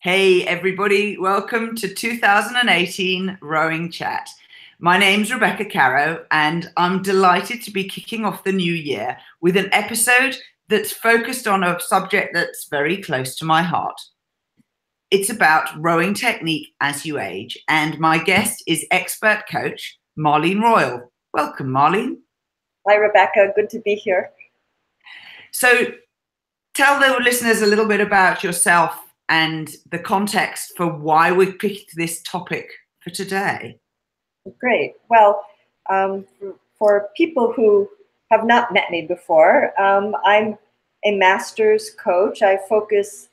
Hey everybody, welcome to 2018 Rowing Chat. My name's Rebecca Caro and I'm delighted to be kicking off the new year with an episode that's focused on a subject that's very close to my heart. It's about rowing technique as you age, and my guest is expert coach Marlene Royal. Welcome, Marlene. Hi, Rebecca. Good to be here. So tell the listeners a little bit about yourself and the context for why we picked this topic for today. Great. Well, for people who have not met me before, I'm a master's coach. I focus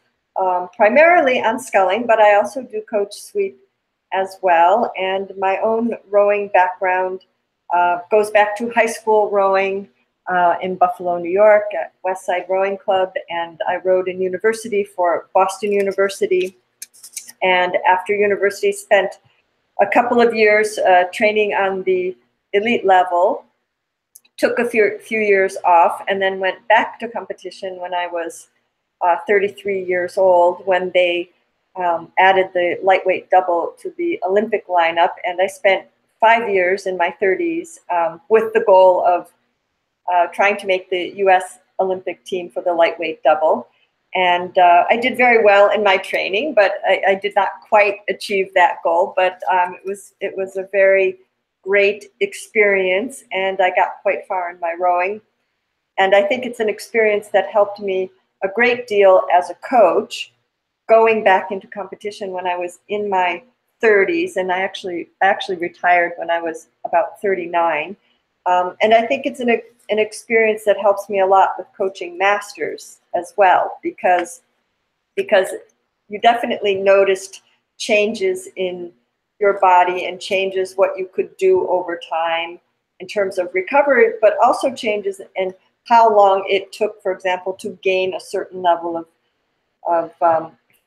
primarily on sculling, but I also do coach sweep as well. And my own rowing background goes back to high school rowing in Buffalo, New York at Westside Rowing Club. And I rowed in university for Boston University. And after university, spent a couple of years training on the elite level, took a few years off, and then went back to competition when I was 33 years old, when they added the lightweight double to the Olympic lineup. And I spent 5 years in my 30s with the goal of trying to make the U.S. Olympic team for the lightweight double. And I did very well in my training, but I did not quite achieve that goal. But it was a very great experience, and I got quite far in my rowing. And I think it's an experience that helped me a great deal as a coach, going back into competition when I was in my 30s, and I actually retired when I was about 39. And I think it's an experience that helps me a lot with coaching masters as well, because you definitely noticed changes in your body and changes what you could do over time in terms of recovery, but also changes in how long it took, for example, to gain a certain level of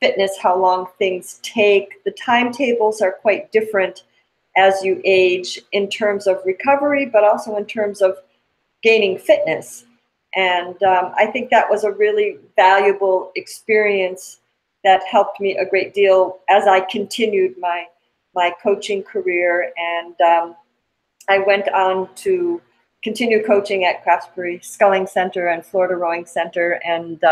fitness, how long things take. The timetables are quite different as you age in terms of recovery, but also in terms of gaining fitness. And I think that was a really valuable experience that helped me a great deal as I continued my coaching career. And I went on to continue coaching at Craftsbury Sculling Center and Florida Rowing Center, and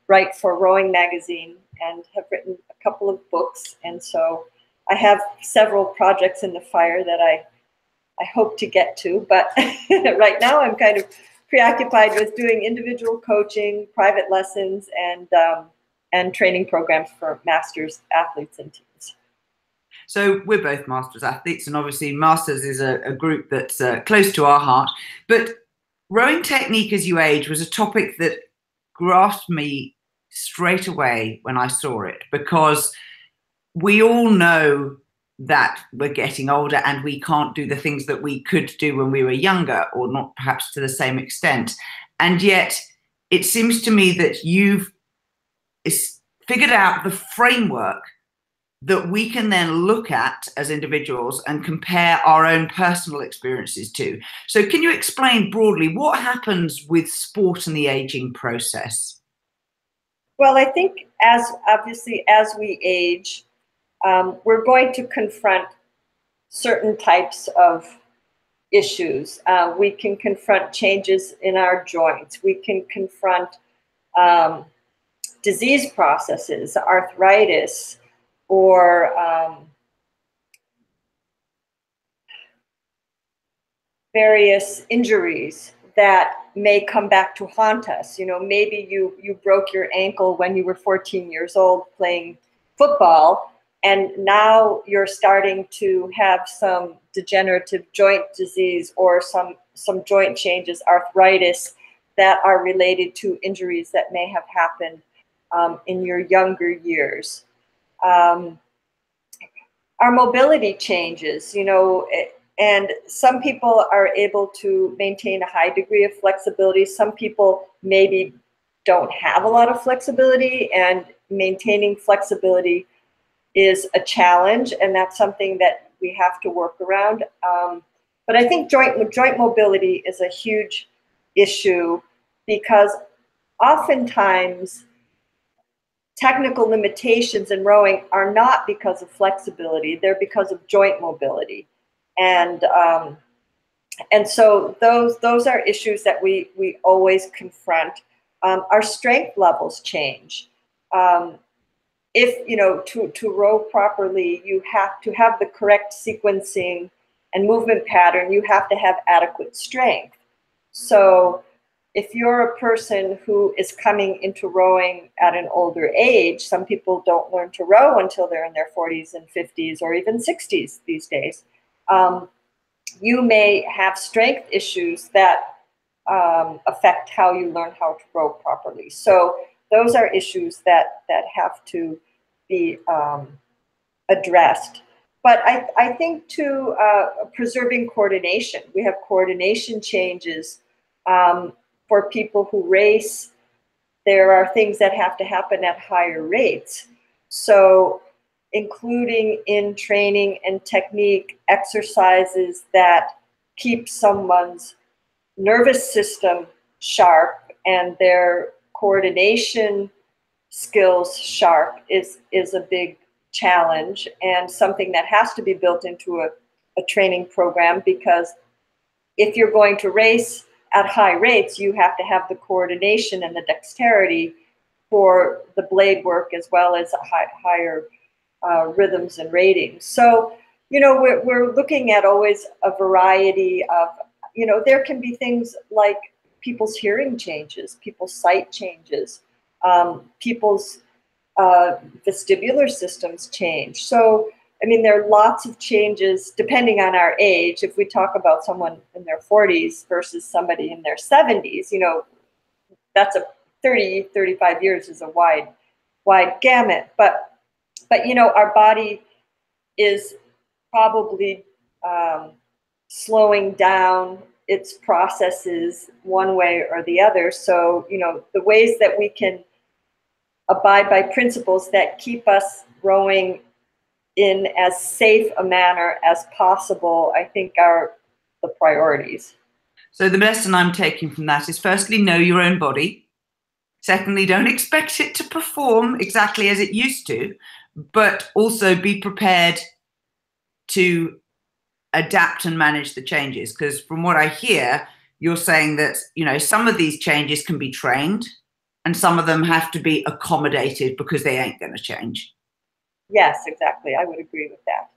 write for Rowing Magazine, and have written a couple of books. And so I have several projects in the fire that I hope to get to, but right now I'm kind of preoccupied with doing individual coaching, private lessons, and training programs for masters athletes and teams. So we're both masters athletes, and obviously masters is a group that's close to our heart. But rowing technique as you age was a topic that grasped me straight away when I saw it, because we all know that we're getting older and we can't do the things that we could do when we were younger, or not perhaps to the same extent. And yet it seems to me that you've figured out the framework that we can then look at as individuals and compare our own personal experiences to. So can you explain broadly what happens with sport and the aging process? Well, I think as we age, we're going to confront certain types of issues. We can confront changes in our joints. We can confront disease processes, arthritis, or various injuries that may come back to haunt us. You know, maybe you broke your ankle when you were 14 years old playing football, and now you're starting to have some degenerative joint disease or some joint changes, arthritis, that are related to injuries that may have happened in your younger years. Our mobility changes, you know, and some people are able to maintain a high degree of flexibility. Some people maybe don't have a lot of flexibility, and maintaining flexibility is a challenge, and that's something that we have to work around. But I think joint mobility is a huge issue, because oftentimes technical limitations in rowing are not because of flexibility, they're because of joint mobility. And so those are issues that we always confront. Our strength levels change. If, you know, to row properly, you have to have the correct sequencing and movement pattern. You have to have adequate strength. So if you're a person who is coming into rowing at an older age, some people don't learn to row until they're in their 40s and 50s or even 60s these days. You may have strength issues that affect how you learn how to row properly. So those are issues that have to be addressed. But I think too, preserving coordination. We have coordination changes for people who race. There are things that have to happen at higher rates. So including in training and technique exercises that keep someone's nervous system sharp and their coordination skills sharp is a big challenge, and something that has to be built into a training program, because if you're going to race at high rates, you have to have the coordination and the dexterity for the blade work as well as higher rhythms and ratings. So, you know, we're looking at always a variety of, you know, there can be things like people's hearing changes, people's sight changes, people's vestibular systems change. So, I mean, there are lots of changes depending on our age. If we talk about someone in their 40s versus somebody in their 70s, you know, that's a 35 years is a wide gamut. But you know, our body is probably slowing down its processes one way or the other. So, you know, the ways that we can abide by principles that keep us rowing in as safe a manner as possible, I think, are the priorities. So the lesson I'm taking from that is, firstly, know your own body. Secondly, don't expect it to perform exactly as it used to, but also be prepared to adapt and manage the changes. Because from what I hear, you're saying that, you know, some of these changes can be trained and some of them have to be accommodated because they ain't going to change. Yes, exactly. I would agree with that.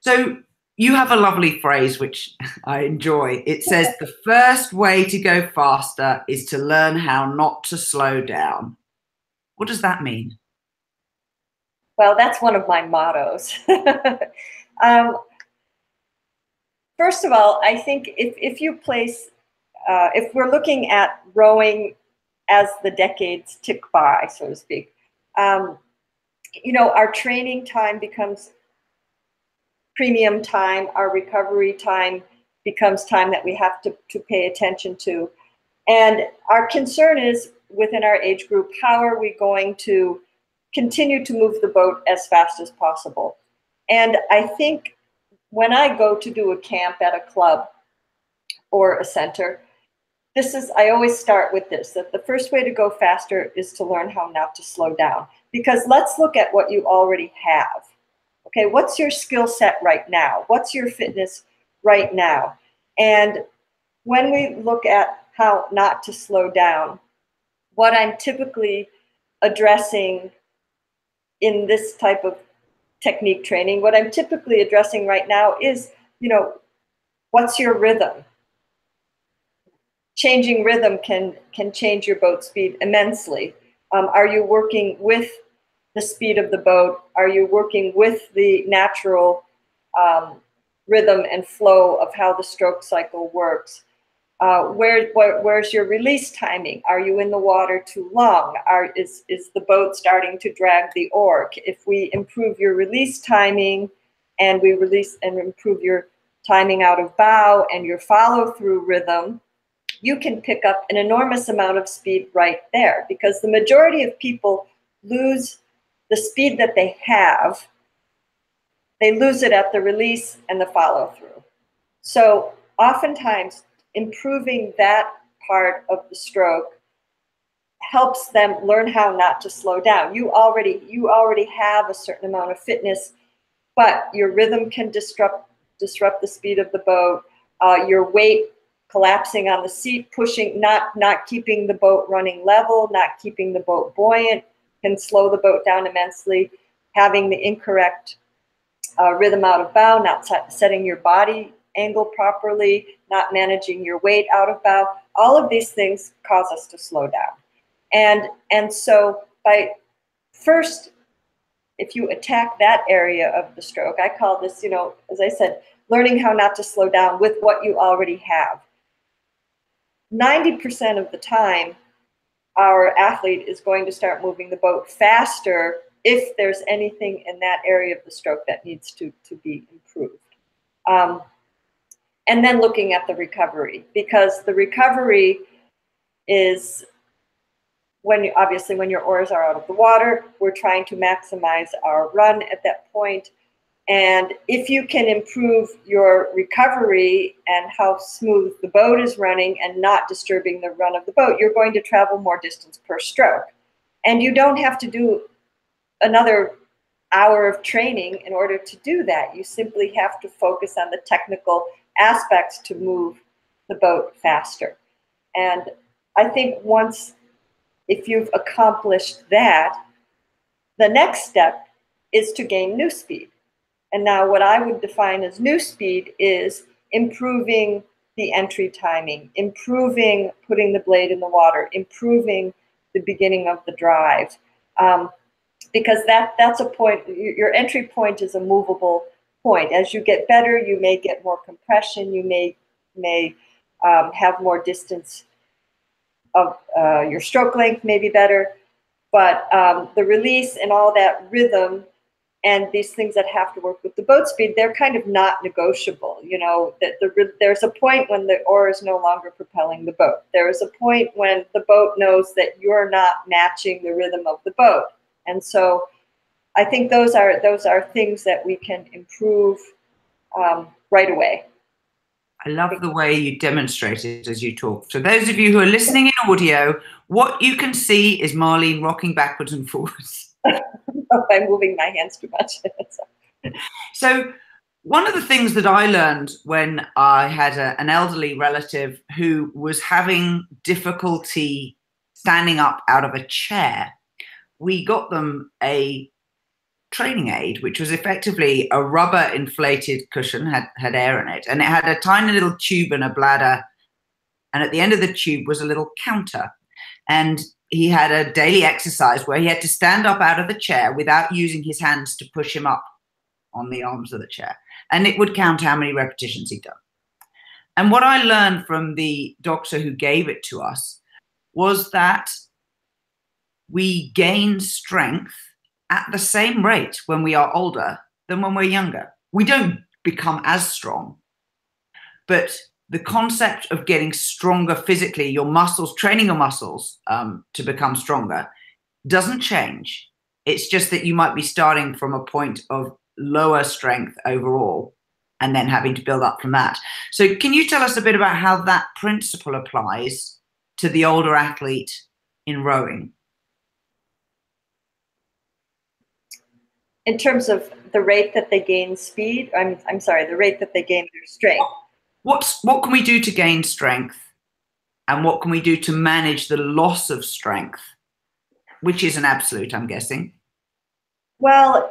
So you have a lovely phrase, which I enjoy. It says, the first way to go faster is to learn how not to slow down. What does that mean? Well, that's one of my mottos. First of all, I think if you place, if we're looking at rowing as the decades tick by, so to speak, you know, our training time becomes premium time, our recovery time becomes time that we have to pay attention to. And our concern is, within our age group, how are we going to continue to move the boat as fast as possible? And I think when I go to do a camp at a club or a center, I always start with this, that the first way to go faster is to learn how not to slow down. Because let's look at what you already have. Okay, what's your skill set right now? What's your fitness right now? And when we look at how not to slow down, what I'm typically addressing in this type of technique training, what I'm typically addressing right now is, you know, what's your rhythm? Changing rhythm can change your boat speed immensely. Are you working with the speed of the boat? Are you working with the natural rhythm and flow of how the stroke cycle works? Where's your release timing? Are you in the water too long? Is the boat starting to drag the oar? If we improve your release timing and we improve your timing out of bow and your follow through rhythm, you can pick up an enormous amount of speed right there, because the majority of people lose the speed that they have. They lose it at the release and the follow through. So oftentimes improving that part of the stroke helps them learn how not to slow down. You already have a certain amount of fitness, but your rhythm can disrupt the speed of the boat. Your weight collapsing on the seat, pushing, not keeping the boat running level, not keeping the boat buoyant, can slow the boat down immensely. Having the incorrect rhythm out of bow, not setting your body angle properly, not managing your weight out of bow. All of these things cause us to slow down. And so by first, if you attack that area of the stroke, I call this, as I said, learning how not to slow down with what you already have. 90% of the time, our athlete is going to start moving the boat faster if there's anything in that area of the stroke that needs to be improved. And then looking at the recovery, because the recovery is obviously when your oars are out of the water, we're trying to maximize our run at that point. And if you can improve your recovery and how smooth the boat is running and not disturbing the run of the boat, you're going to travel more distance per stroke. And you don't have to do another hour of training in order to do that. You simply have to focus on the technical aspects to move the boat faster. And I think if you've accomplished that, the next step is to gain new speed. And now what I would define as new speed is improving the entry timing, improving putting the blade in the water, improving the beginning of the drive. Because that's a point, your entry point is a movable point. As you get better, you may get more compression, you may have more distance of your stroke length may be better, but the release and all that rhythm and these things that have to work with the boat speed, they're kind of not negotiable. There's a point when the oar is no longer propelling the boat. There is a point when the boat knows that you're not matching the rhythm of the boat. And so I think those are things that we can improve right away. I love the way you demonstrate it as you talk. So those of you who are listening in audio, what you can see is Marlene rocking backwards and forwards. I'm moving my hands too much. So one of the things that I learned when I had an elderly relative who was having difficulty standing up out of a chair, we got them a training aid, which was effectively a rubber inflated cushion, had air in it, and it had a tiny little tube and a bladder, and at the end of the tube was a little counter. And he had a daily exercise where he had to stand up out of the chair without using his hands to push him up on the arms of the chair, and it would count how many repetitions he'd done. And what I learned from the doctor who gave it to us was that we gain strength at the same rate when we are older than when we're younger. We don't become as strong, but the concept of getting stronger physically, your muscles, training your muscles to become stronger doesn't change. It's just that you might be starting from a point of lower strength overall and then having to build up from that. So can you tell us a bit about how that principle applies to the older athlete in rowing? In terms of the rate that they gain speed, I'm sorry, the rate that they gain their strength. What can we do to gain strength, and what can we do to manage the loss of strength, which is an absolute, I'm guessing? Well,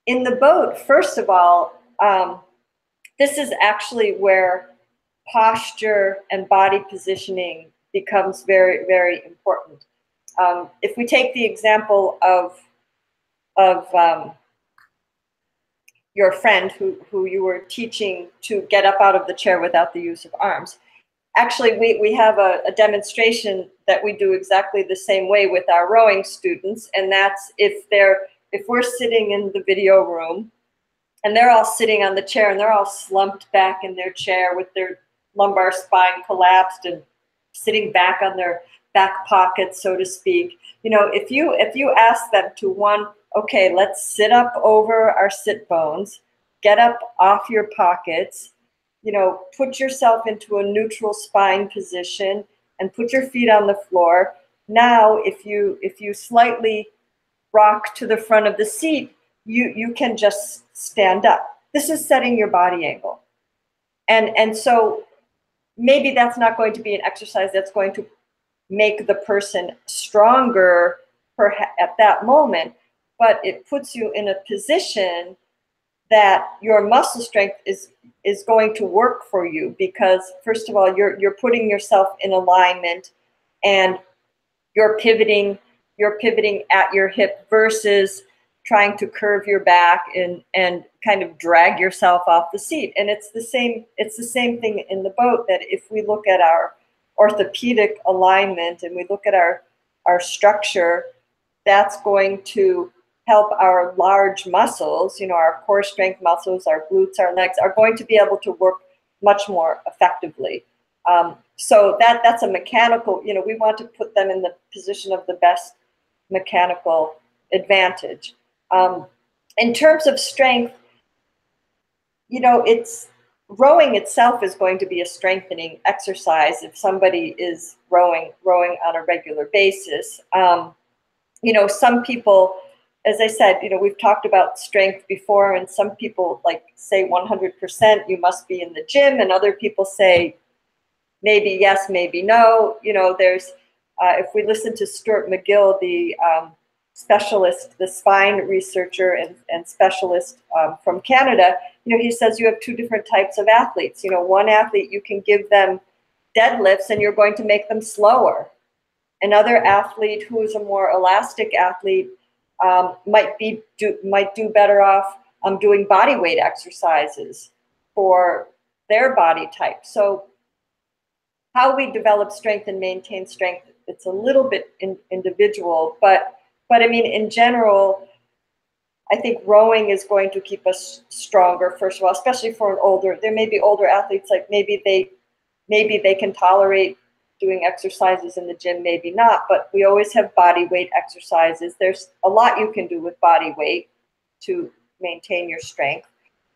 in the boat, first of all, this is actually where posture and body positioning becomes very, very important. If we take the example of your friend who you were teaching to get up out of the chair without the use of arms. Actually, we have a demonstration that we do exactly the same way with our rowing students, and that's if we're sitting in the video room and they're all sitting on the chair and they're all slumped back in their chair with their lumbar spine collapsed and sitting back on their back pocket, so to speak. If you ask them to okay, let's sit up over our sit bones, get up off your pockets, put yourself into a neutral spine position and put your feet on the floor. now if you slightly rock to the front of the seat, you can just stand up. This is setting your body angle. And so maybe that's not going to be an exercise that's going to make the person stronger at that moment, but it puts you in a position that your muscle strength is going to work for you, because first of all, you're putting yourself in alignment, and you're pivoting at your hip versus trying to curve your back and kind of drag yourself off the seat. And it's the same thing in the boat, that if we look at our orthopedic alignment and we look at our structure, that's going to help our large muscles, our core strength muscles, our glutes, our legs, are going to be able to work much more effectively. So that's a mechanical, we want to put them in the position of the best mechanical advantage. In terms of strength, rowing itself is going to be a strengthening exercise if somebody is rowing on a regular basis. Some people, as I said, we've talked about strength before, and some people say 100% you must be in the gym, and other people say maybe yes, maybe no. There's, if we listen to Stuart McGill, the specialist, the spine researcher and specialist from Canada, he says you have two different types of athletes. One athlete, you can give them deadlifts and you're going to make them slower. Another athlete who is a more elastic athlete might do better off doing body weight exercises for their body type. So how we develop strength and maintain strength, it's a little bit individual, but I mean, in general, I think rowing is going to keep us stronger, first of all, especially for there may be older athletes, like maybe they can tolerate doing exercises in the gym, maybe not, but we always have body weight exercises. There's a lot you can do with body weight to maintain your strength.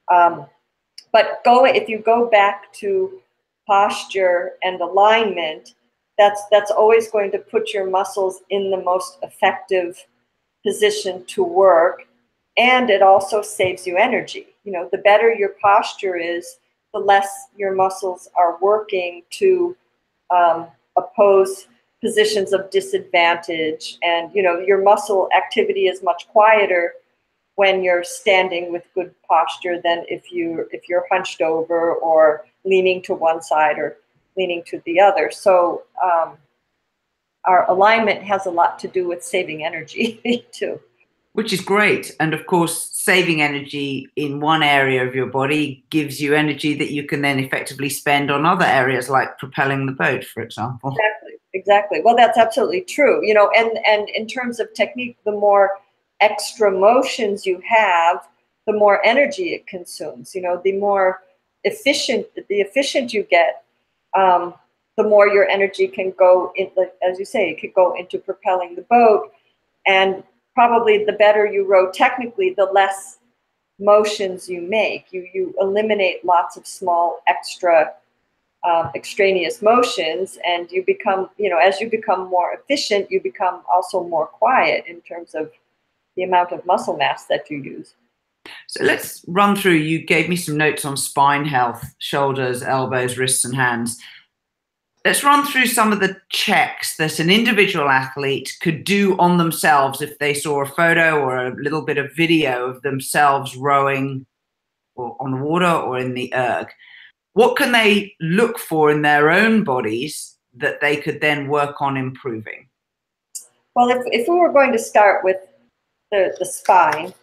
But if you go back to posture and alignment, that's always going to put your muscles in the most effective position to work, and it also saves you energy. The better your posture is, the less your muscles are working to oppose positions of disadvantage, and your muscle activity is much quieter when you're standing with good posture than if you're hunched over or leaning to one side or leaning to the other. So our alignment has a lot to do with saving energy too. Which is great. And of course, saving energy in one area of your body gives you energy that you can then effectively spend on other areas, like propelling the boat, for example. Exactly. Well, that's absolutely true. And in terms of technique, the more extra motions you have, the more energy it consumes. The more efficient you get, the more your energy can go in, as you say, it could go into propelling the boat. And probably the better you row technically, the less motions you make. You eliminate lots of small extra extraneous motions, and you become, as you become more efficient, you become also more quiet in terms of the amount of muscle mass that you use. So let's run through, you gave me some notes on spine health, shoulders, elbows, wrists, and hands. Let's run through some of the checks that an individual athlete could do on themselves if they saw a photo or a little bit of video of themselves rowing or on the water or in the erg. What can they look for in their own bodies that they could then work on improving? Well, if we were going to start with the spine,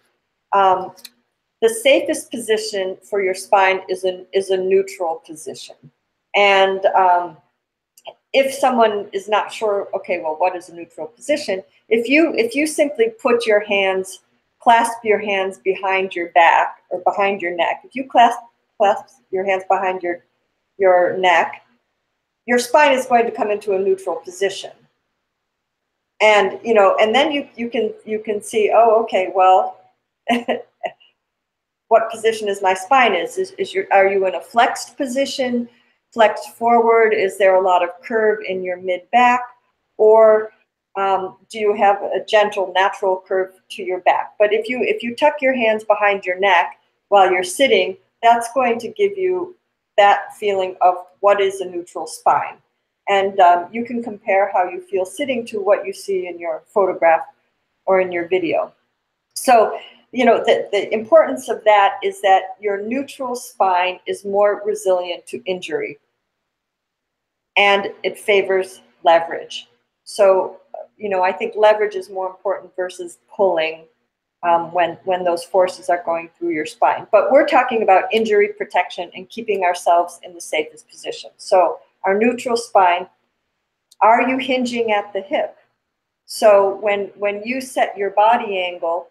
the safest position for your spine is a neutral position. And if someone is not sure, okay, well, what is a neutral position? If you simply put your hands, clasp your hands behind your back or behind your neck, if you clasp your hands behind your neck, your spine is going to come into a neutral position. And and then you can see, oh, okay, well, what position is my spine? Are you in a flexed position, flexed forward? Is there a lot of curve in your mid back, or Do you have a gentle, natural curve to your back? But if you tuck your hands behind your neck while you're sitting, that's going to give you that feeling of what is a neutral spine. And you can compare how you feel sitting to what you see in your photograph or in your video. So, the importance of that is that your neutral spine is more resilient to injury, and it favors leverage. So, I think leverage is more important versus pulling when those forces are going through your spine. But we're talking about injury protection and keeping ourselves in the safest position. So our neutral spine, are you hinging at the hip? So when you set your body angle,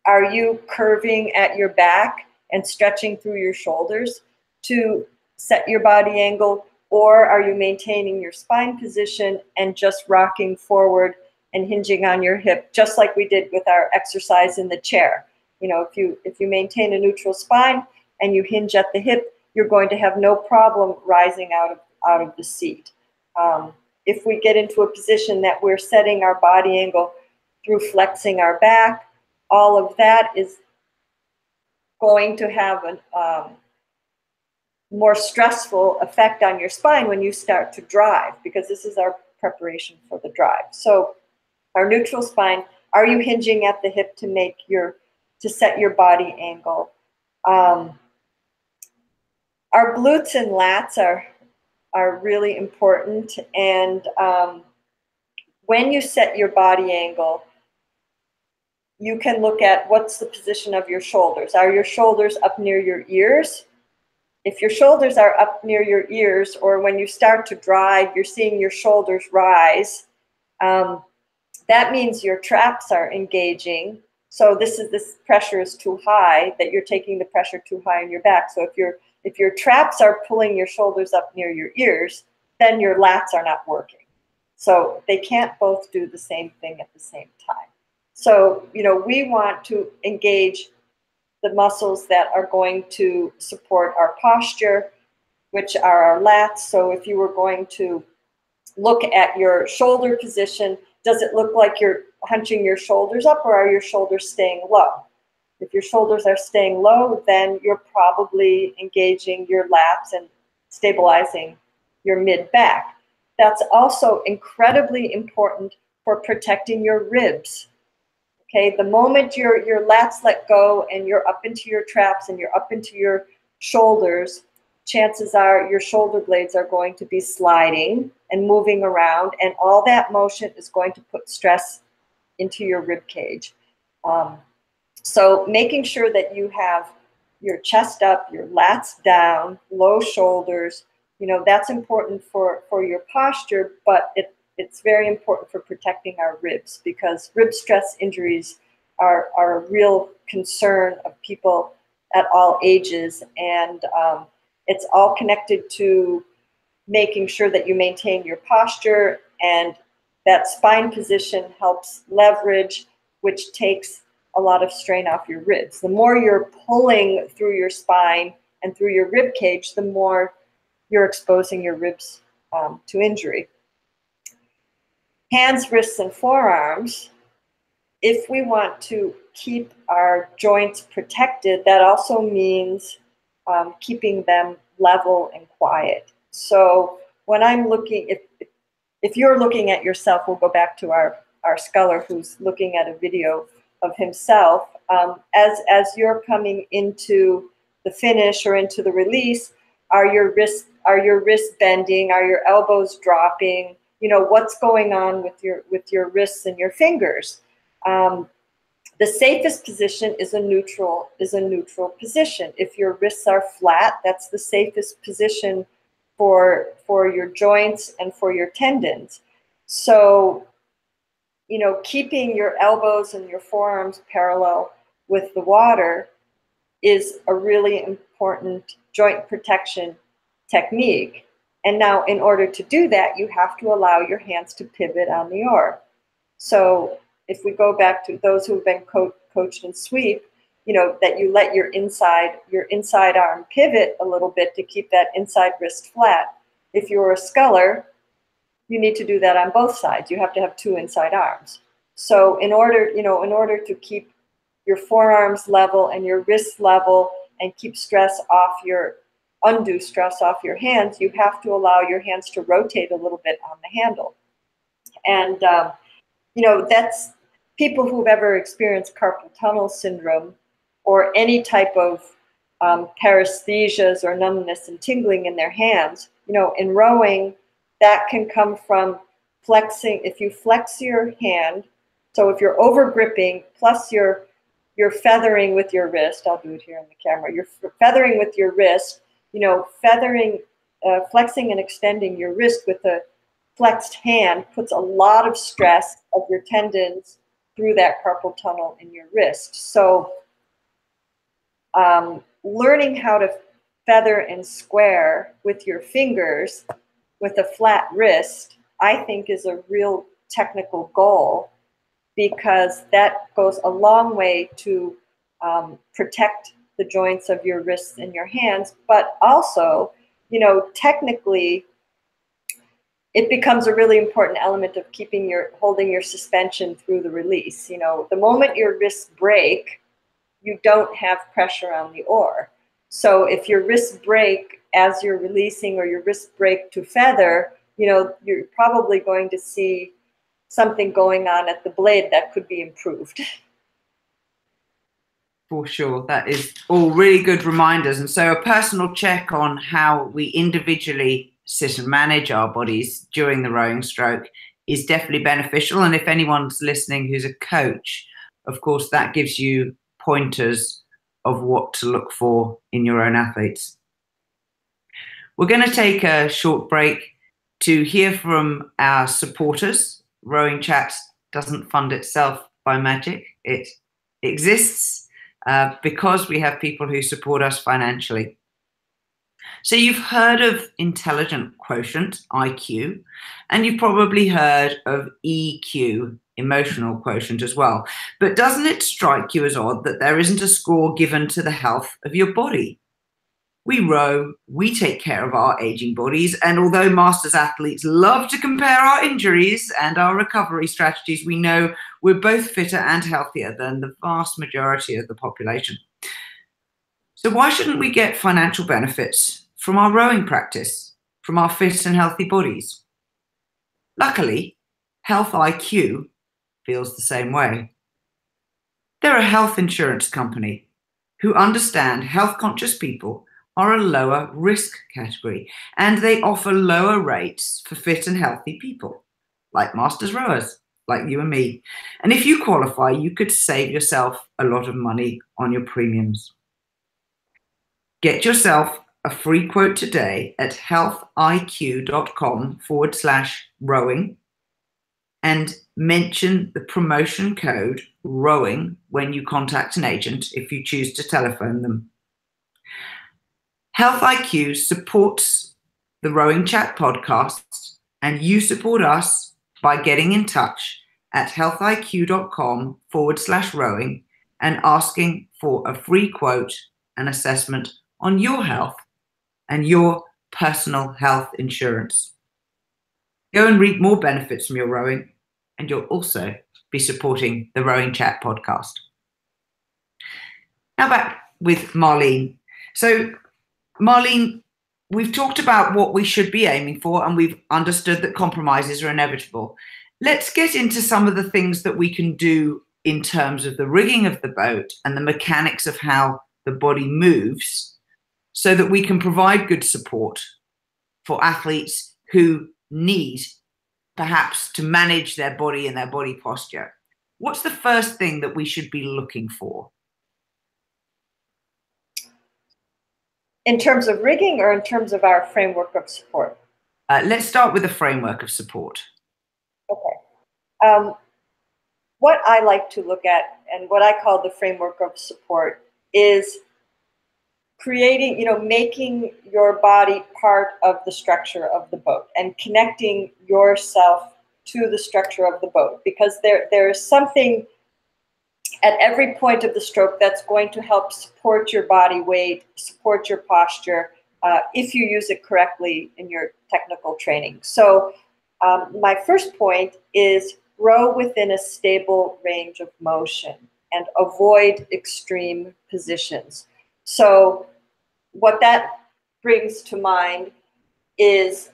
are you curving at your back and stretching through your shoulders to set your body angle? Or are you maintaining your spine position and just rocking forward and hinging on your hip, just like we did with our exercise in the chair? If you maintain a neutral spine and you hinge at the hip, you're going to have no problem rising out of the seat. If we get into a position that we're setting our body angle through flexing our back, all of that is going to have a more stressful effect on your spine when you start to drive, because this is our preparation for the drive. So our neutral spine, are you hinging at the hip to set your body angle? Our glutes and lats are really important. And when you set your body angle, you can look at what's the position of your shoulders. Are your shoulders up near your ears? If your shoulders are up near your ears, or when you start to drive, you're seeing your shoulders rise, that means your traps are engaging. So this pressure is too high, that you're taking the pressure too high on your back. So if your traps are pulling your shoulders up near your ears, then your lats are not working. So they can't both do the same thing at the same time. So, we want to engage the muscles that are going to support our posture, which are our lats. So if you were going to look at your shoulder position, does it look like you're hunching your shoulders up, or are your shoulders staying low? If your shoulders are staying low, then you're probably engaging your lats and stabilizing your mid-back. That's also incredibly important for protecting your ribs. Okay, the moment your lats let go and you're up into your traps and you're up into your shoulders, chances are your shoulder blades are going to be sliding and moving around, and all that motion is going to put stress into your rib cage. So making sure that you have your chest up, your lats down, low shoulders, that's important for your posture, but it's very important for protecting our ribs, because rib stress injuries are a real concern of people at all ages. And it's all connected to making sure that you maintain your posture, and that spine position helps leverage, which takes a lot of strain off your ribs. The more you're pulling through your spine and through your rib cage, the more you're exposing your ribs to injury. Hands, wrists, and forearms, if we want to keep our joints protected, that also means keeping them level and quiet. So when I'm looking, if you're looking at yourself, we'll go back to our sculler who's looking at a video of himself. As you're coming into the finish or into the release, are your wrists bending? Are your elbows dropping? What's going on with your wrists and your fingers? The safest position is a neutral position. If your wrists are flat, that's the safest position for your joints and for your tendons. So, keeping your elbows and your forearms parallel with the water is a really important joint protection technique. And now, in order to do that, you have to allow your hands to pivot on the oar. So if we go back to those who have been coached in sweep, that you let your inside arm pivot a little bit to keep that inside wrist flat. If you're a sculler, you need to do that on both sides. You have to have two inside arms. So in order to keep your forearms level and your wrists level and keep undue stress off your hands, you have to allow your hands to rotate a little bit on the handle. And, that's people who've ever experienced carpal tunnel syndrome or any type of paresthesias or numbness and tingling in their hands. In rowing, that can come from flexing. If you flex your hand, so if you're over gripping, plus you're feathering with your wrist, I'll do it here on the camera, you're feathering with your wrist, flexing and extending your wrist with a flexed hand puts a lot of stress of your tendons through that carpal tunnel in your wrist. So learning how to feather and square with your fingers with a flat wrist, I think, is a real technical goal, because that goes a long way to protect the joints of your wrists and your hands. But also, technically, it becomes a really important element of holding your suspension through the release. The moment your wrists break, you don't have pressure on the oar. So if your wrists break as you're releasing, or your wrists break to feather, you're probably going to see something going on at the blade that could be improved. For sure. That is all really good reminders. And so a personal check on how we individually sit and manage our bodies during the rowing stroke is definitely beneficial. And if anyone's listening who's a coach, of course, that gives you pointers of what to look for in your own athletes. We're going to take a short break to hear from our supporters. RowingChat doesn't fund itself by magic. It exists because we have people who support us financially. So you've heard of intelligent quotient, IQ, and you've probably heard of EQ, emotional quotient, as well. But doesn't it strike you as odd that there isn't a score given to the health of your body? We row, we take care of our aging bodies, and although masters athletes love to compare our injuries and our recovery strategies, we know we're both fitter and healthier than the vast majority of the population. So why shouldn't we get financial benefits from our rowing practice, from our fit and healthy bodies? Luckily, Health IQ feels the same way. They're a health insurance company who understand health-conscious people are a lower risk category, and they offer lower rates for fit and healthy people, like masters rowers, like you and me. And if you qualify, you could save yourself a lot of money on your premiums. Get yourself a free quote today at healthiq.com/rowing and mention the promotion code ROWING when you contact an agent if you choose to telephone them. Health IQ supports the RowingChat podcast, and you support us by getting in touch at healthiq.com/rowing and asking for a free quote and assessment on your health and your personal health insurance. Go and reap more benefits from your rowing, and you'll also be supporting the RowingChat podcast. Now back with Marlene. So Marlene, we've talked about what we should be aiming for, and we've understood that compromises are inevitable. Let's get into some of the things that we can do in terms of the rigging of the boat and the mechanics of how the body moves, so that we can provide good support for athletes who need perhaps to manage their body and their body posture. What's the first thing that we should be looking for? In terms of rigging, or in terms of our framework of support? Let's start with the framework of support. Okay. What I like to look at, and what I call the framework of support, is creating, making your body part of the structure of the boat and connecting yourself to the structure of the boat, because there is something at every point of the stroke that's going to help support your body weight, support your posture, if you use it correctly in your technical training. So My first point is row within a stable range of motion and avoid extreme positions. So what that brings to mind is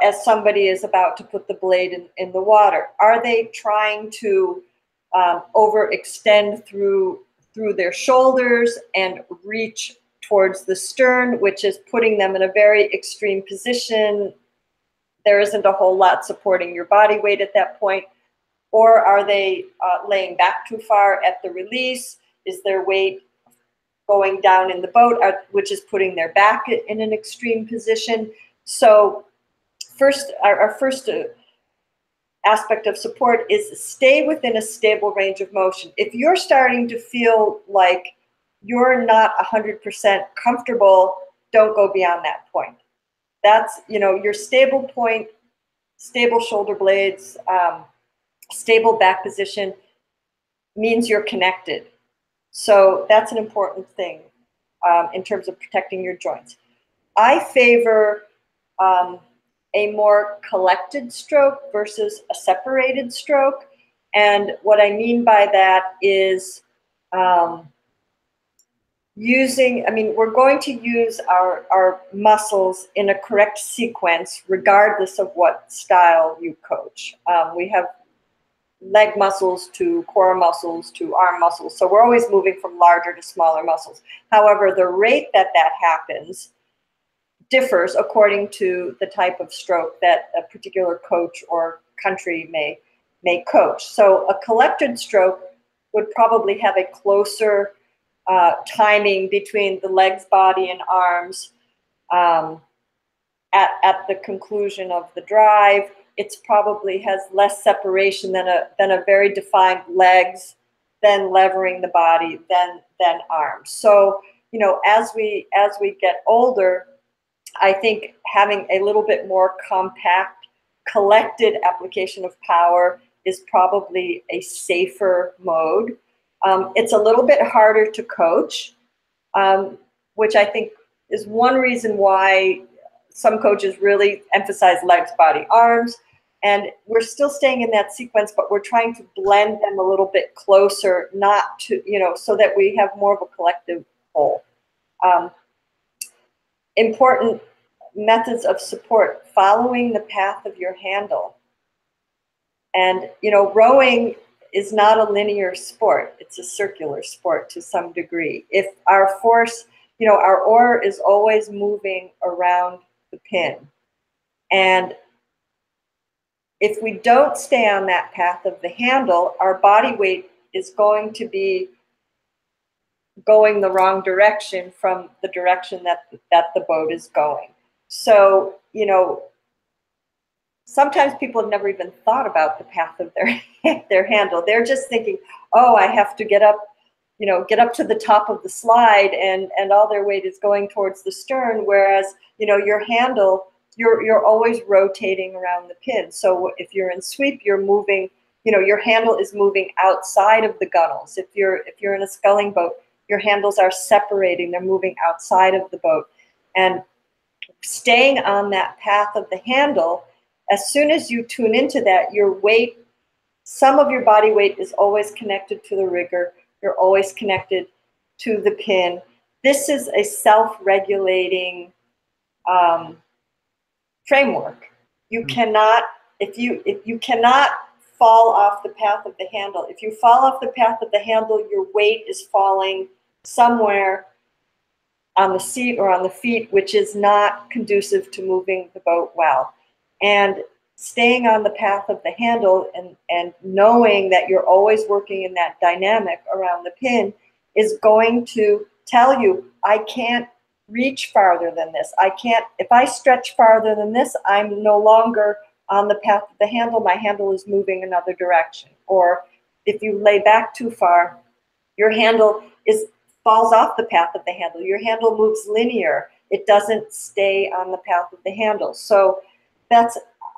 as somebody is about to put the blade in the water, are they trying to overextend through their shoulders and reach towards the stern, which is putting them in a very extreme position? There isn't a whole lot supporting your body weight at that point. Or are they laying back too far at the release? Is their weight going down in the boat, which is putting their back in an extreme position? So first, our first aspect of support is stay within a stable range of motion. If you're starting to feel like you're not 100% comfortable, don't go beyond that point. That's, your stable point, stable shoulder blades, stable back position means you're connected. So that's an important thing in terms of protecting your joints. I favor a more collected stroke versus a separated stroke. And what I mean by that is we're going to use our muscles in a correct sequence, regardless of what style you coach. We have leg muscles to core muscles to arm muscles. So we're always moving from larger to smaller muscles. However, the rate that happens differs according to the type of stroke that a particular coach or country may coach. So a collected stroke would probably have a closer timing between the legs, body, and arms at the conclusion of the drive. It's probably has less separation than a very defined legs, then levering the body, then arms. So as we get older, I think having a little bit more compact, collected application of power is probably a safer mode. It's a little bit harder to coach, which I think is one reason why some coaches really emphasize legs, body, arms. And we're still staying in that sequence, but we're trying to blend them a little bit closer, not to, so that we have more of a collective whole. Important methods of support: following the path of your handle. And, rowing is not a linear sport. It's a circular sport to some degree. If our force, our oar is always moving around the pin. And if we don't stay on that path of the handle, our body weight is going to be going the wrong direction from the direction that the boat is going. So, sometimes people have never even thought about the path of their handle. They're just thinking, oh, I have to get up to the top of the slide, and all their weight is going towards the stern, whereas, your handle, you're always rotating around the pin. So if you're in sweep, you're moving, your handle is moving outside of the gunnels. If you're in a sculling boat, your handles are separating, they're moving outside of the boat. And staying on that path of the handle, as soon as you tune into that, your weight, some of your body weight is always connected to the rigger. You're always connected to the pin. This is a self-regulating framework. You cannot, if you cannot fall off the path of the handle. If you fall off the path of the handle, your weight is falling somewhere on the seat or on the feet, which is not conducive to moving the boat well. And staying on the path of the handle and knowing that you're always working in that dynamic around the pin is going to tell you, I can't reach farther than this. If I stretch farther than this, I'm no longer on the path of the handle. My handle is moving another direction. Or if you lay back too far, your handle falls off the path of the handle. Your handle moves linear. It doesn't stay on the path of the handle. So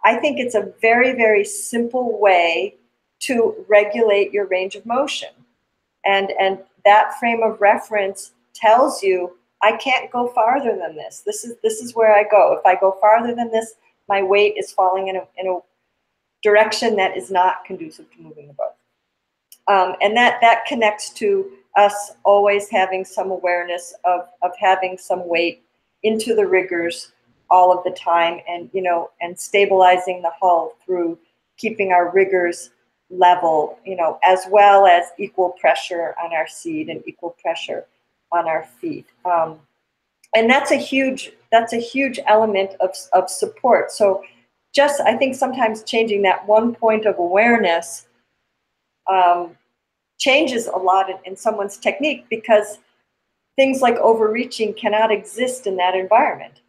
I think it's a very, very simple way to regulate your range of motion. And that frame of reference tells you, I can't go farther than this. This is where I go. If I go farther than this, my weight is falling in direction that is not conducive to moving the boat. And that connects to us always having some awareness of having some weight into the riggers all of the time, and and stabilizing the hull through keeping our riggers level, as well as equal pressure on our seat and equal pressure on our feet. And that's a huge element of support. So just, I think sometimes changing that one point of awareness changes a lot in someone's technique, because things like overreaching cannot exist in that environment.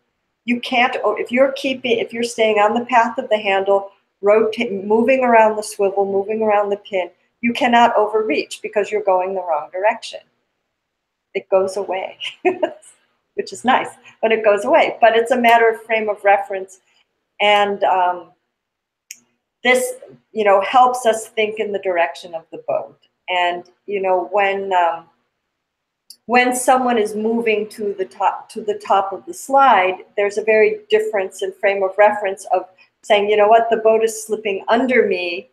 You can't, if you're staying on the path of the handle, moving around the swivel, moving around the pin, you cannot overreach because you're going the wrong direction. It goes away, which is nice, but it goes away. But it's a matter of frame of reference. And this, helps us think in the direction of the boat. And, when someone is moving to the top of the slide, there's a very difference in frame of reference of saying, the boat is slipping under me,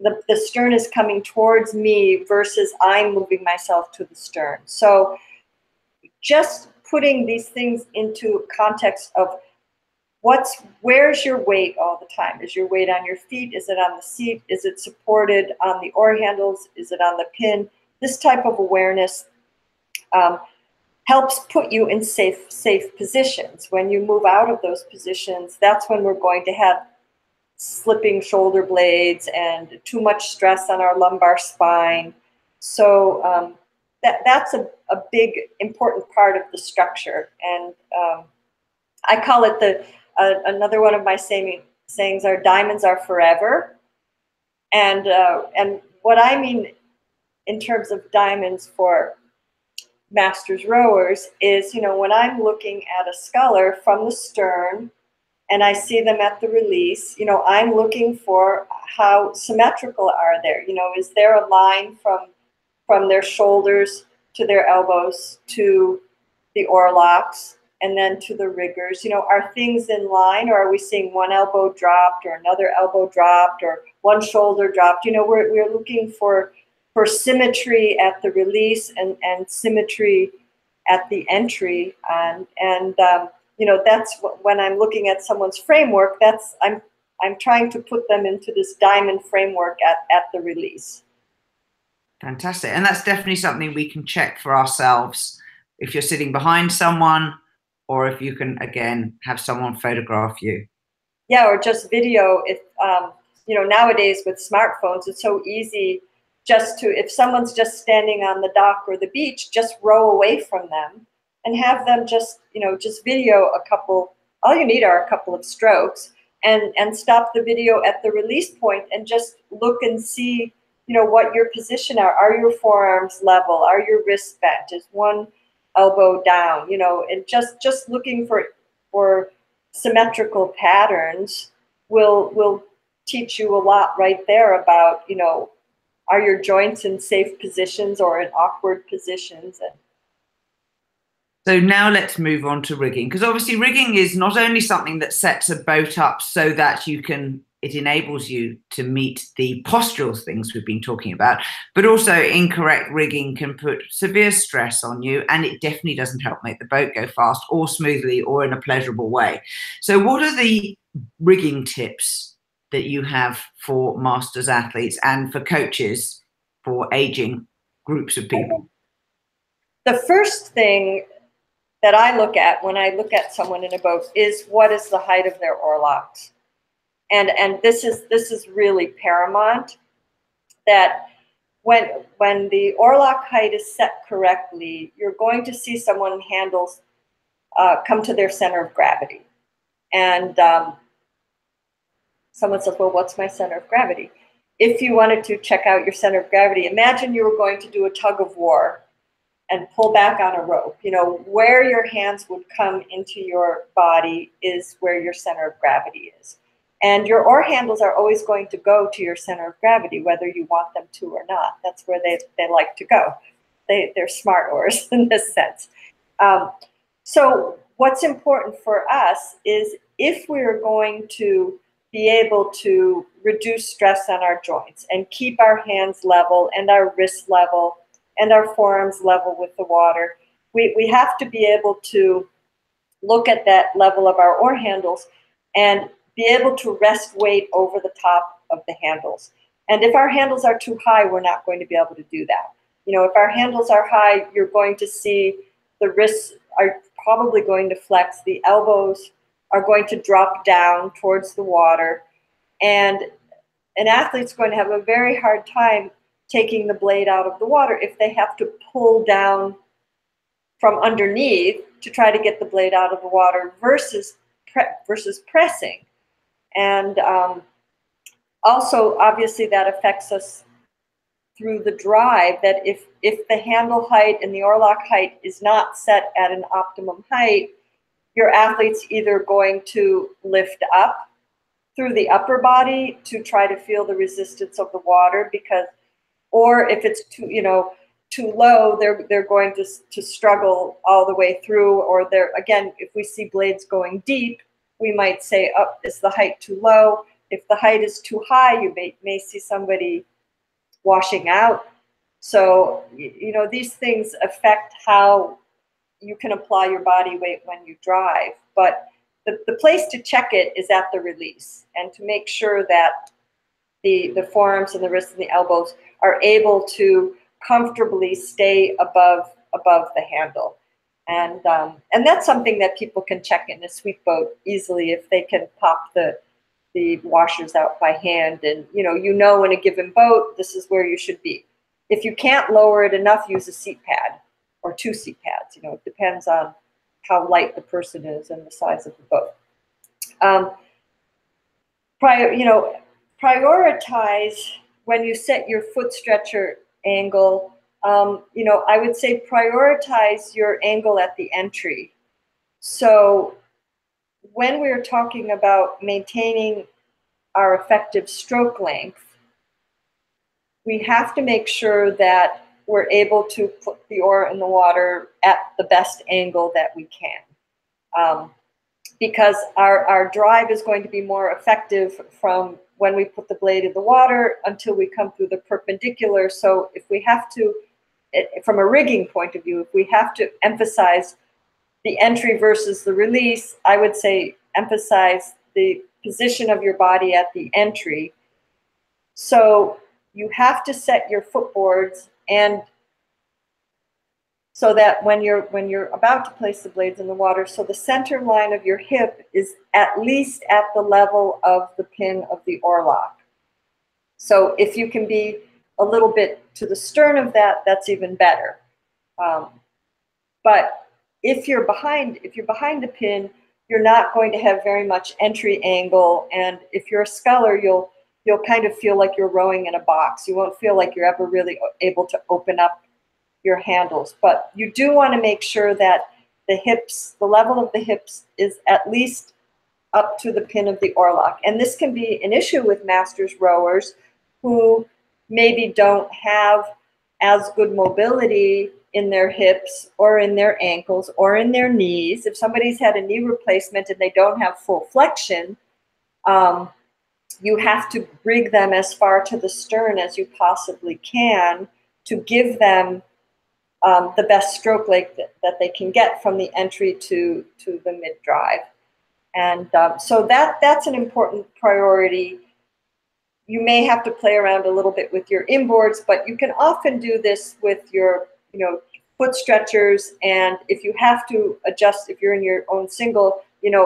the stern is coming towards me versus I'm moving myself to the stern. So just putting these things into context of where's your weight all the time? Is your weight on your feet? Is it on the seat? Is it supported on the oar handles? Is it on the pin? This type of awareness helps put you in safe positions. When you move out of those positions, that's when we're going to have slipping shoulder blades and too much stress on our lumbar spine. So that's a big important part of the structure. And I call it another one of my sayings are diamonds are forever. And what I mean in terms of diamonds for masters rowers is, when I'm looking at a sculler from the stern and I see them at the release, I'm looking for how symmetrical are they? Is there a line from their shoulders to their elbows to the oar locks and then to the riggers? Are things in line, or are we seeing one elbow dropped or another elbow dropped or one shoulder dropped? We're looking for symmetry at the release and symmetry at the entry. And that's when I'm looking at someone's framework, I'm trying to put them into this diamond framework at the release. Fantastic. And that's definitely something we can check for ourselves if you're sitting behind someone, or if you can, again, have someone photograph you. Yeah, or just video. If, nowadays with smartphones, it's so easy if someone's just standing on the dock or the beach, just row away from them and have them just video a couple, all you need are a couple of strokes, and stop the video at the release point and just look and see, what your position are. Are your forearms level? Are your wrists bent? Is one elbow down? And just looking for symmetrical patterns will teach you a lot right there about, are your joints in safe positions or in awkward positions? So now let's move on to rigging, because obviously rigging is not only something that sets a boat up so that it enables you to meet the postural things we've been talking about, but also incorrect rigging can put severe stress on you, and it definitely doesn't help make the boat go fast or smoothly or in a pleasurable way. So what are the rigging tips that you have for masters athletes and for coaches for aging groups of people? The first thing that I look at when I look at someone in a boat is, what is the height of their oar locks? And this is really paramount, that when the oar lock height is set correctly, you're going to see someone handles come to their center of gravity. And someone says, well, what's my center of gravity? If you wanted to check out your center of gravity, imagine you were going to do a tug of war and pull back on a rope. Where your hands would come into your body is where your center of gravity is. And your oar handles are always going to go to your center of gravity, whether you want them to or not. That's where they like to go. They're smart oars in this sense. So what's important for us is, if we're going to be able to reduce stress on our joints and keep our hands level and our wrists level and our forearms level with the water. We have to be able to look at that level of our oar handles and be able to rest weight over the top of the handles. And if our handles are too high, we're not going to be able to do that. You know, if our handles are high, you're going to see the wrists are probably going to flex, the elbows are going to drop down towards the water, and an athlete's going to have a very hard time taking the blade out of the water if they have to pull down from underneath to try to get the blade out of the water versus pressing. And also, obviously, that affects us through the drive, that if the handle height and the oarlock height is not set at an optimum height, your athlete's either going to lift up through the upper body to try to feel the resistance of the water, because, or if it's too low, they're going to struggle all the way through. Or they're, again, if we see blades going deep, we might say, oh, is the height too low? If the height is too high, you may see somebody washing out. So, these things affect how you can apply your body weight when you drive. But the place to check it is at the release, and to make sure that the forearms and the wrists and the elbows are able to comfortably stay above the handle. And that's something that people can check in a sweep boat easily if they can pop the washers out by hand, and in a given boat, this is where you should be. If you can't lower it enough, use a seat pad or 2 seat pads. It depends on how light the person is and the size of the boat. Prioritize when you set your foot stretcher angle. I would say prioritize your angle at the entry. So when we're talking about maintaining our effective stroke length, we have to make sure that we're able to put the oar in the water at the best angle that we can. Because our drive is going to be more effective from when we put the blade in the water until we come through the perpendicular. So if we have to, from a rigging point of view, if we have to emphasize the entry versus the release, I would say emphasize the position of your body at the entry. So you have to set your footboards, and so that when you're about to place the blades in the water, so the center line of your hip is at least at the level of the pin of the oarlock. So if you can be a little bit to the stern of that, that's even better. But if you're behind the pin, you're not going to have very much entry angle, and if you're a sculler, you'll kind of feel like you're rowing in a box. You won't feel like you're ever really able to open up your handles. But you do want to make sure that the level of the hips is at least up to the pin of the oarlock. And this can be an issue with masters rowers who maybe don't have as good mobility in their hips or in their ankles or in their knees. If somebody's had a knee replacement and they don't have full flexion, you have to rig them as far to the stern as you possibly can to give them the best stroke length that they can get from the entry to the mid-drive. And so that's an important priority. You may have to play around a little bit with your inboards, but you can often do this with your foot stretchers. And if you have to adjust, if you're in your own single,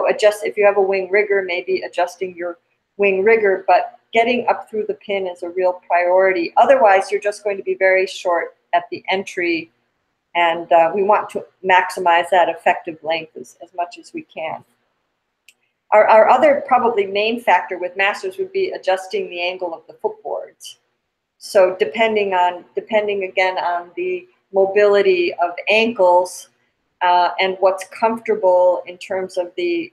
adjust. If you have a wing rigger, maybe adjusting your wing rigger, but getting up through the pin is a real priority. Otherwise, you're just going to be very short at the entry, and we want to maximize that effective length as much as we can. Our other probably main factor with masters would be adjusting the angle of the footboards. So depending again on the mobility of ankles and what's comfortable in terms of the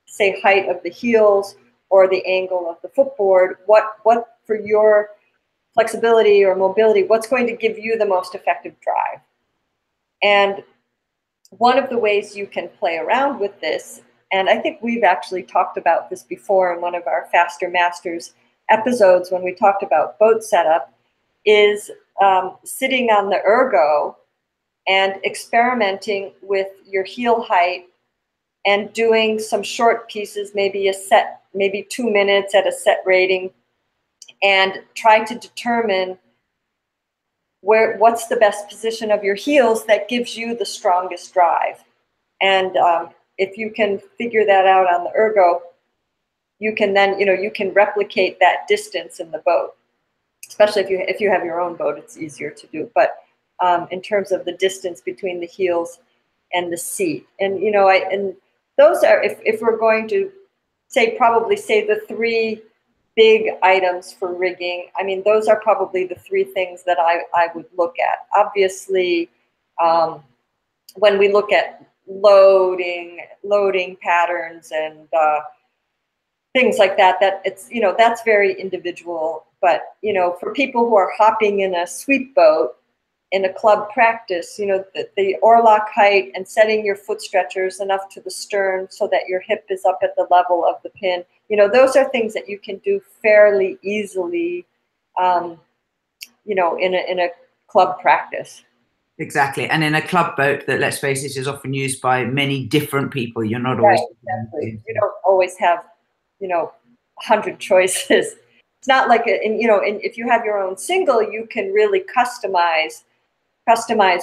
say height of the heels or the angle of the footboard, what for your flexibility or mobility, what's going to give you the most effective drive. And one of the ways you can play around with this and I think we've actually talked about this before in one of our Faster Masters episodes when we talked about boat setup, is sitting on the ergo and experimenting with your heel height and doing some short pieces, maybe a set, maybe 2 minutes at a set rating, and try to determine what's the best position of your heels that gives you the strongest drive. And if you can figure that out on the ergo, you can then, you can replicate that distance in the boat. Especially if you have your own boat, it's easier to do. But in terms of the distance between the heels and the seat, and and those are, if we're going to probably say the three big items for rigging, I mean, those are probably the three things that I would look at. Obviously, when we look at loading patterns and things like that, it's, that's very individual. But, for people who are hopping in a sweep boat in a club practice, the oarlock height and setting your foot stretchers enough to the stern so that your hip is up at the level of the pin, those are things that you can do fairly easily, in a club practice. Exactly. And in a club boat that, let's face it, is often used by many different people, you're not always... Right, exactly. You don't always have, 100 choices. It's not like, if you have your own single, you can really customize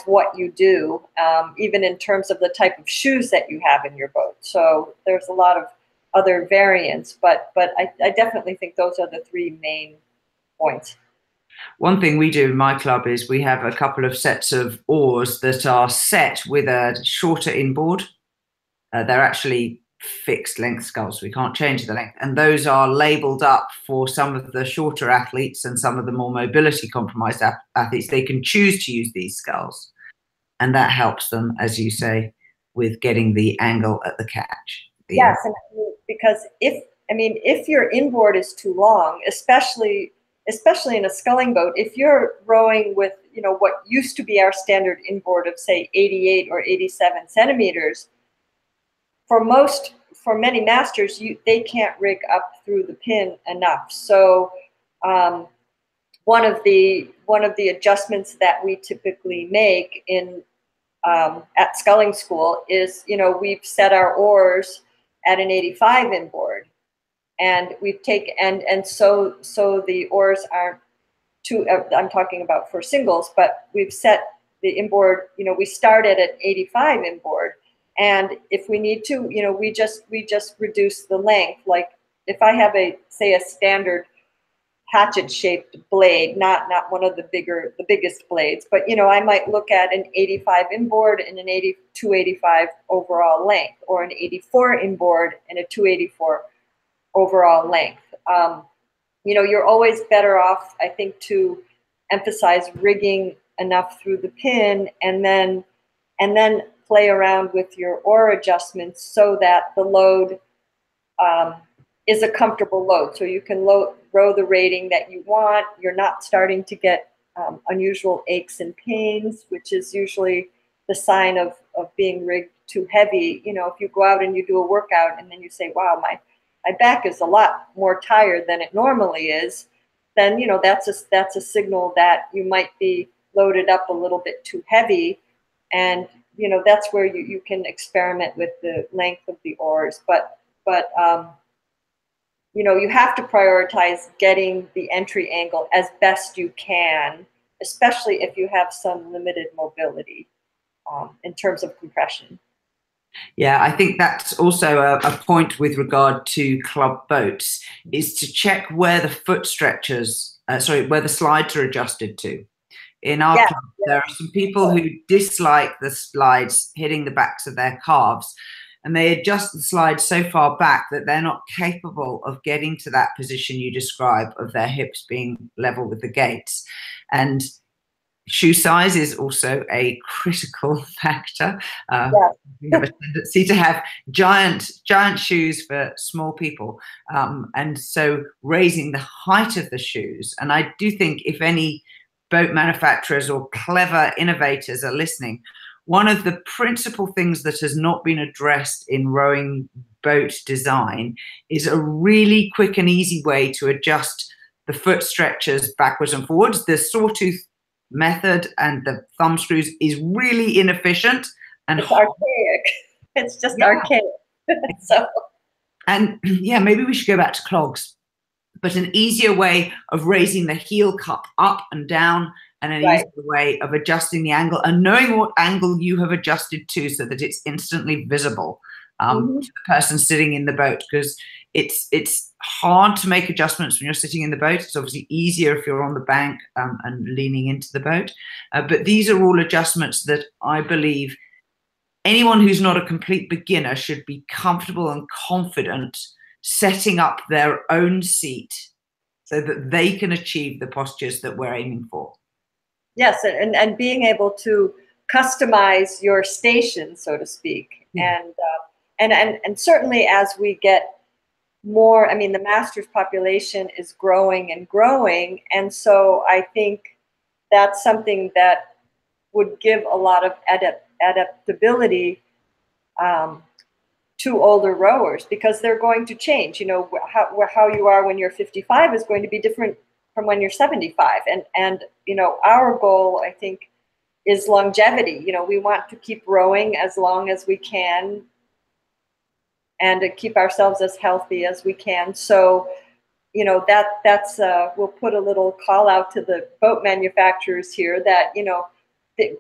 what you do, even in terms of the type of shoes that you have in your boat. So there's a lot of other variants, but I definitely think those are the three main points. One thing we do in my club is we have a couple of sets of oars that are set with a shorter inboard. They're actually fixed length sculls. We can't change the length. And those are labeled up for some of the shorter athletes and some of the more mobility compromised athletes. They can choose to use these sculls. And that helps them, as you say, with getting the angle at the catch. Yes, and because if your inboard is too long, especially in a sculling boat, if you're rowing with, what used to be our standard inboard of, say, 88 or 87 centimeters, for many masters, they can't rig up through the pin enough. So one of the adjustments that we typically make at sculling school is, we've set our oars at an 85 inboard, and we've taken and so the oars aren't too. I'm talking about for singles, but we've set the inboard. We start at an 85 inboard. And if we need to, we just reduce the length. Like if I have a standard hatchet-shaped blade, not one of the biggest blades, but I might look at an 85 inboard and an 285 overall length, or an 84 inboard and a 284 overall length. You're always better off, I think, to emphasize rigging enough through the pin, and then play around with your oar adjustments so that the load is a comfortable load. So you can row the rating that you want. You're not starting to get unusual aches and pains, which is usually the sign of being rigged too heavy. If you go out and you do a workout and then you say, wow, my back is a lot more tired than it normally is, then that's a signal that you might be loaded up a little bit too heavy. And that's where you can experiment with the length of the oars, but you have to prioritize getting the entry angle as best you can, especially if you have some limited mobility in terms of compression. Yeah, I think that's also a point with regard to club boats, is to check where the foot stretchers, where the slides are adjusted to. In our club, there are some people who dislike the slides hitting the backs of their calves, and they adjust the slides so far back that they're not capable of getting to that position you describe of their hips being level with the gates. And shoe size is also a critical factor. We have a tendency to have giant shoes for small people, and so raising the height of the shoes. And I do think if any boat manufacturers or clever innovators are listening, one of the principal things that has not been addressed in rowing boat design is a really quick and easy way to adjust the foot stretchers backwards and forwards. The sawtooth method and the thumb screws is really inefficient and it's archaic. It's just archaic. So, and yeah, maybe we should go back to clogs, but an easier way of raising the heel cup up and down, and an easier way of adjusting the angle and knowing what angle you have adjusted to so that it's instantly visible to the person sitting in the boat, because it's hard to make adjustments when you're sitting in the boat. It's obviously easier if you're on the bank and leaning into the boat. But these are all adjustments that I believe anyone who's not a complete beginner should be comfortable and confident setting up their own seat so that they can achieve the postures that we're aiming for. Yes, and being able to customize your station, so to speak. And certainly as we get more, I mean, the masters population is growing and growing. And so I think that's something that would give a lot of adaptability to older rowers, because they're going to change. You know, how you are when you're 55 is going to be different from when you're 75. And you know, our goal, I think, is longevity. You know, we want to keep rowing as long as we can and to keep ourselves as healthy as we can. So, you know, that's we'll put a little call out to the boat manufacturers here that, you know,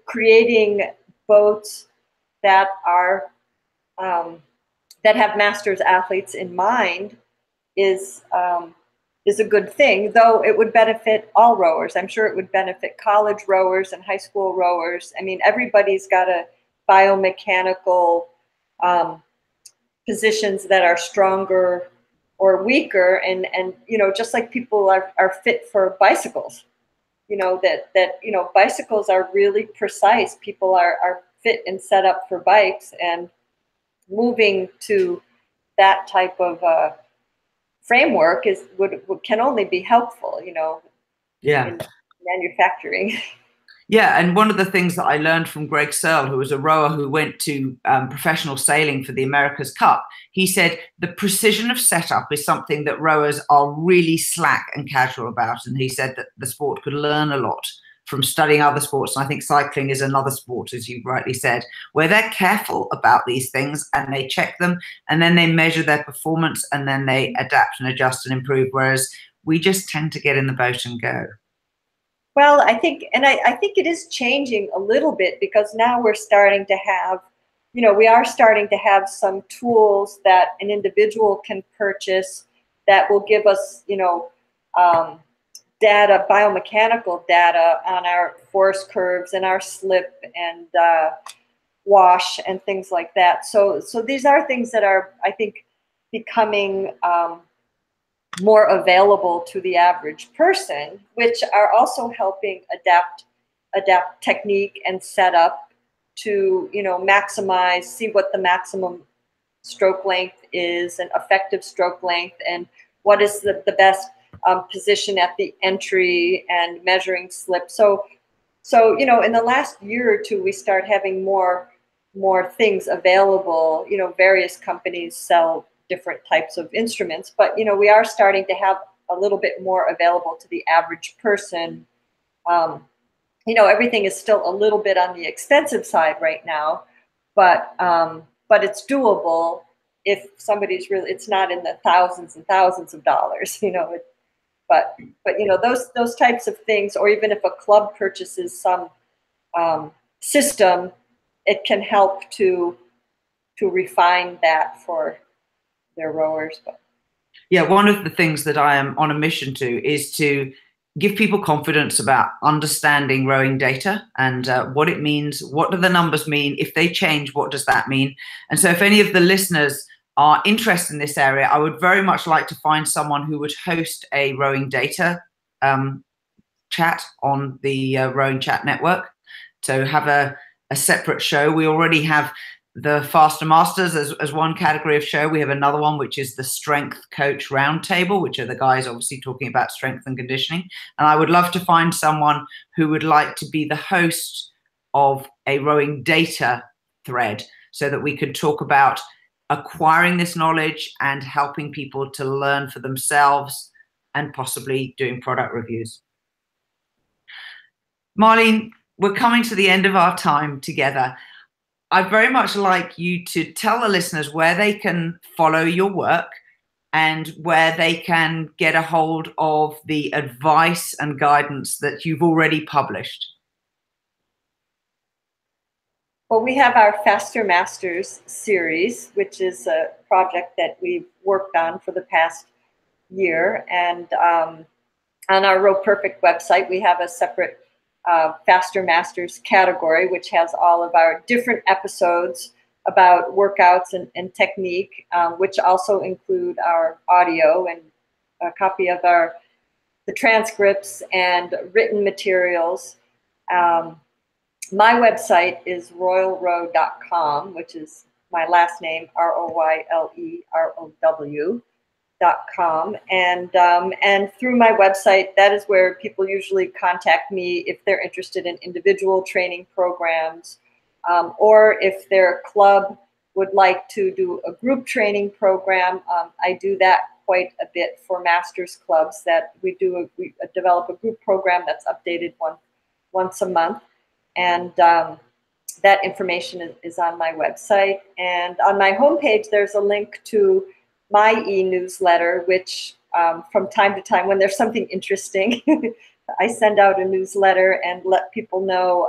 creating boats that are that have masters athletes in mind is a good thing, though it would benefit all rowers. I'm sure it would benefit college rowers and high school rowers. I mean, everybody's got a biomechanical positions that are stronger or weaker, and you know, just like people are fit for bicycles, you know, that you know, bicycles are really precise. People are fit and set up for bikes, and moving to that type of framework can only be helpful, you know, in manufacturing. Yeah, and one of the things that I learned from Greg Searle, who was a rower who went to professional sailing for the America's Cup, he said the precision of setup is something that rowers are really slack and casual about. And he said that the sport could learn a lot from studying other sports. And I think cycling is another sport, as you rightly said, where they're careful about these things and they check them and then they measure their performance and then they adapt and adjust and improve, whereas we just tend to get in the boat and go. Well, I think it is changing a little bit, because now we're starting to have, you know, we are starting to have some tools that an individual can purchase that will give us, you know, data, biomechanical data on our force curves and our slip and wash and things like that. So these are things that are, I think, becoming more available to the average person, which are also helping adapt technique and setup to, you know, maximize, see what the maximum stroke length is and effective stroke length, and what is the best position at the entry, and measuring slip. So you know, in the last year or two, we start having more things available. You know, various companies sell different types of instruments, but you know, we are starting to have a little bit more available to the average person. You know, everything is still a little bit on the expensive side right now, but it's doable if somebody's really, it's not in the thousands and thousands of dollars, you know. But you know, those types of things, or even if a club purchases some system, it can help to refine that for their rowers. But yeah, one of the things that I am on a mission to is to give people confidence about understanding rowing data and what it means. What do the numbers mean? If they change, what does that mean? And so if any of the listeners are interested in this area, I would very much like to find someone who would host a rowing data chat on the RowingChat network. So have a separate show. We already have the Faster Masters as one category of show. We have another one, which is the Strength Coach Roundtable, which are the guys obviously talking about strength and conditioning. And I would love to find someone who would like to be the host of a rowing data thread so that we could talk about acquiring this knowledge and helping people to learn for themselves and possibly doing product reviews. Marlene, we're coming to the end of our time together. I'd very much like you to tell the listeners where they can follow your work and where they can get a hold of the advice and guidance that you've already published. Well, we have our Faster Masters series, which is a project that we've worked on for the past year. And on our Row Perfect website, we have a separate Faster Masters category, which has all of our different episodes about workouts and technique, which also include our audio and a copy of the transcripts and written materials. My website is royalrow.com, which is my last name, ROYLEROW.com. And through my website, that is where people usually contact me if they're interested in individual training programs, or if their club would like to do a group training program. I do that quite a bit for masters clubs, that we develop a group program that's updated once a month. And that information is on my website. And on my homepage, there's a link to my e-newsletter, which from time to time, when there's something interesting, I send out a newsletter and let people know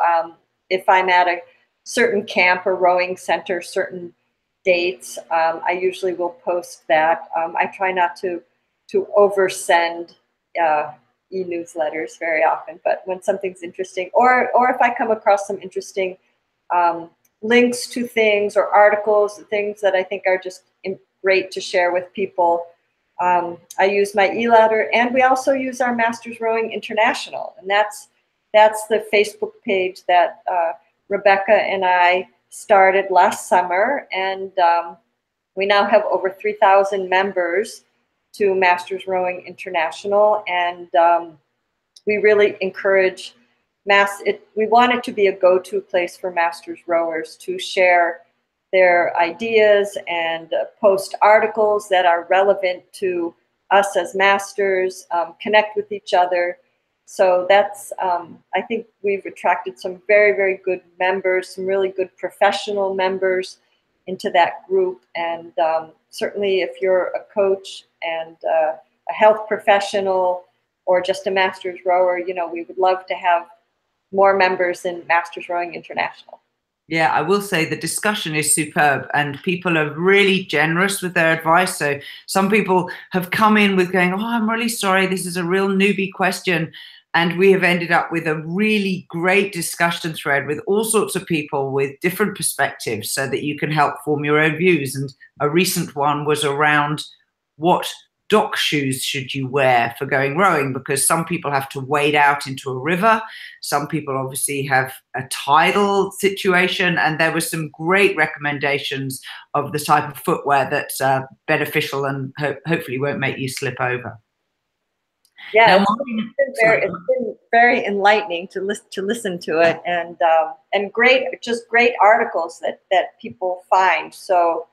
if I'm at a certain camp or rowing center, certain dates. I usually will post that. I try not to oversend e-newsletters very often, but when something's interesting, or if I come across some interesting links to things or articles, things that I think are just great to share with people, I use my e-letter. And we also use our Masters Rowing International, and that's the Facebook page that Rebecca and I started last summer, and we now have over 3,000 members to Masters Rowing International, and we really encourage we want it to be a go-to place for masters rowers to share their ideas and post articles that are relevant to us as masters, connect with each other. So that's, I think we've attracted some very, very good members, some really good professional members into that group. And certainly if you're a coach and a health professional or just a masters rower, we would love to have more members in Masters Rowing International. Yeah, I will say the discussion is superb and people are really generous with their advice. So some people have come in with going, oh, I'm really sorry, this is a real newbie question. And we have ended up with a really great discussion thread with all sorts of people with different perspectives so that you can help form your own views. And a recent one was around what dock shoes should you wear for going rowing, because some people have to wade out into a river. Some people obviously have a tidal situation, and there were some great recommendations of the type of footwear that's beneficial and hopefully won't make you slip over. Yeah, it's been very enlightening to listen to it, and great articles that people find. So,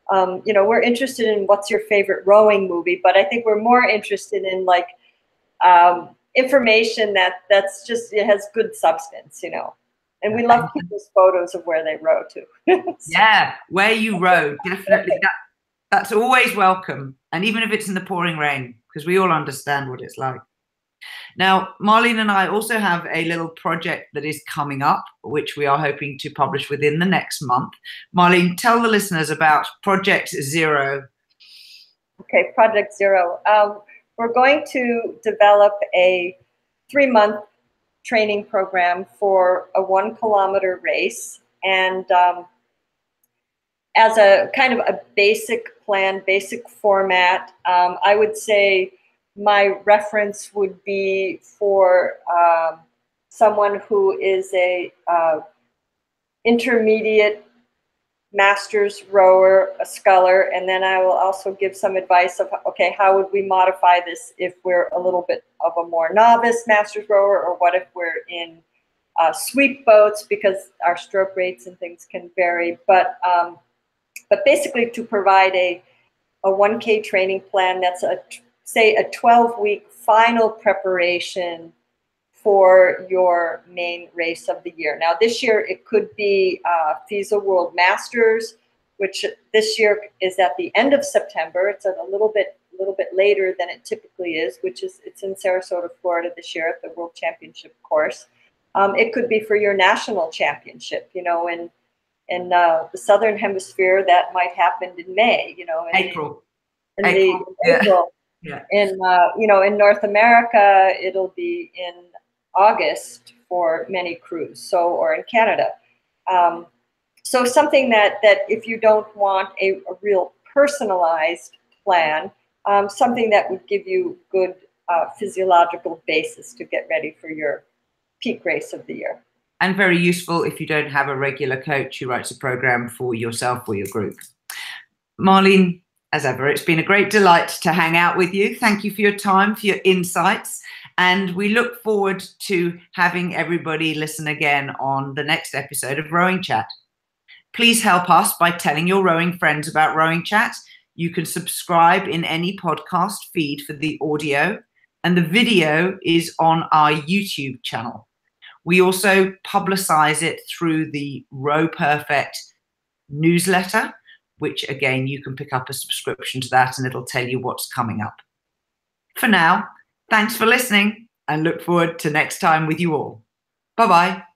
we're interested in what's your favorite rowing movie, but I think we're more interested in like information that's just, it has good substance, and we love people's photos of where they row too. Yeah, where you row, definitely. That's always welcome, and even if it's in the pouring rain, because we all understand what it's like. Now, Marlene and I also have a little project that is coming up, which we are hoping to publish within the next month. Marlene, tell the listeners about Project Zero. Okay, Project Zero. We're going to develop a 3-month training program for a 1-kilometer race. And as a kind of a basic plan, basic format, I would say my reference would be for someone who is a intermediate masters rower, a sculler, and then I will also give some advice of, okay, how would we modify this if we're a little bit of a more novice masters rower, or what if we're in sweep boats, because our stroke rates and things can vary. But But basically to provide a 1K training plan that's say a 12-week final preparation for your main race of the year. Now this year it could be FISA World Masters, which this year is at the end of September. It's a little bit later than it typically is, it's in Sarasota, Florida this year at the World Championship course. It could be for your national championship, you know, in the Southern Hemisphere that might happen in May, you know, April. April. Yeah. In you know, in North America, it'll be in August for many crews, or in Canada. So something that if you don't want a real personalized plan, something that would give you good physiological basis to get ready for your peak race of the year. And very useful if you don't have a regular coach who writes a program for yourself or your group. Marlene, as ever, it's been a great delight to hang out with you. Thank you for your time, for your insights. And we look forward to having everybody listen again on the next episode of Rowing Chat. Please help us by telling your rowing friends about Rowing Chat. You can subscribe in any podcast feed for the audio, and the video is on our YouTube channel. We also publicize it through the Row Perfect newsletter, which again, you can pick up a subscription to that and it'll tell you what's coming up. For now, thanks for listening and look forward to next time with you all. Bye-bye.